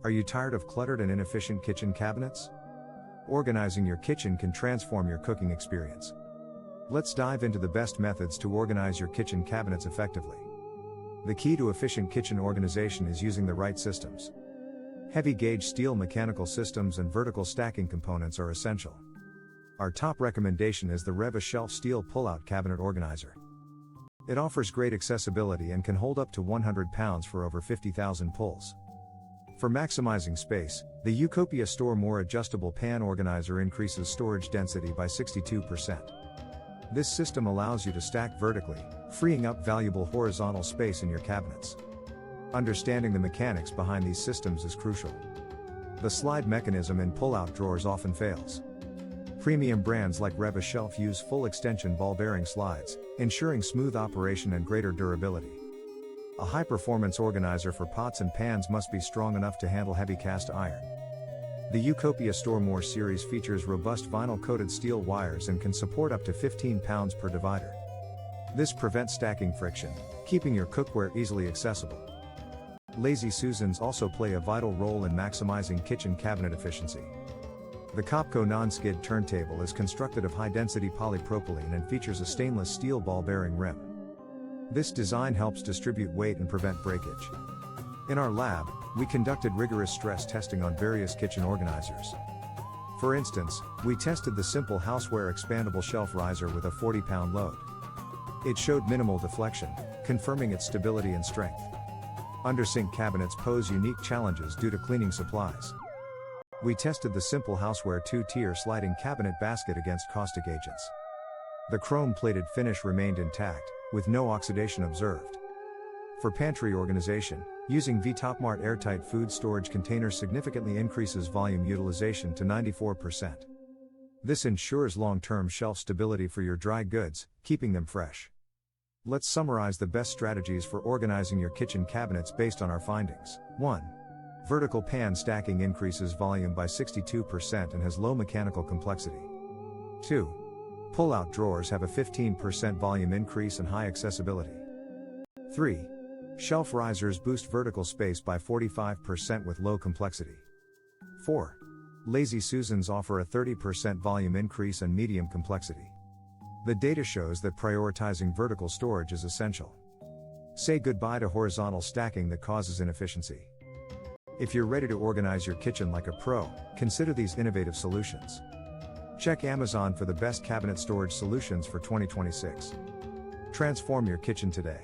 Are you tired of cluttered and inefficient kitchen cabinets? Organizing your kitchen can transform your cooking experience. Let's dive into the best methods to organize your kitchen cabinets effectively. The key to efficient kitchen organization is using the right systems. Heavy gauge steel mechanical systems and vertical stacking components are essential. Our top recommendation is the Reva Shelf Steel Pull-Out Cabinet Organizer. It offers great accessibility and can hold up to 100 pounds for over 50,000 pulls. For maximizing space, the Eucopia Store More Adjustable Pan Organizer increases storage density by 62%. This system allows you to stack vertically, freeing up valuable horizontal space in your cabinets. Understanding the mechanics behind these systems is crucial. The slide mechanism in pull-out drawers often fails. Premium brands like Reva Shelf use full extension ball bearing slides, ensuring smooth operation and greater durability. A high-performance organizer for pots and pans must be strong enough to handle heavy cast iron. The Eucopia Store More series features robust vinyl-coated steel wires and can support up to 15 pounds per divider. This prevents stacking friction, keeping your cookware easily accessible. Lazy Susans also play a vital role in maximizing kitchen cabinet efficiency. The Copco non-skid turntable is constructed of high-density polypropylene and features a stainless steel ball-bearing rim. This design helps distribute weight and prevent breakage. In our lab, we conducted rigorous stress testing on various kitchen organizers. For instance, we tested the Simple Houseware Expandable Shelf Riser with a 40-pound load. It showed minimal deflection, confirming its stability and strength. Undersink cabinets pose unique challenges due to cleaning supplies. We tested the Simple Houseware 2-tier sliding cabinet basket against caustic agents. The chrome-plated finish remained intact, with no oxidation observed. For pantry organization, using VTopMart airtight food storage containers significantly increases volume utilization to 94%. This ensures long-term shelf stability for your dry goods, keeping them fresh. Let's summarize the best strategies for organizing your kitchen cabinets based on our findings. 1. Vertical pan stacking increases volume by 62% and has low mechanical complexity. 2. Pull-out drawers have a 15% volume increase and high accessibility. 3. Shelf risers boost vertical space by 45% with low complexity. 4. Lazy Susans offer a 30% volume increase and medium complexity. The data shows that prioritizing vertical storage is essential. Say goodbye to horizontal stacking that causes inefficiency. If you're ready to organize your kitchen like a pro, consider these innovative solutions. Check Amazon for the best cabinet storage solutions for 2026. Transform your kitchen today.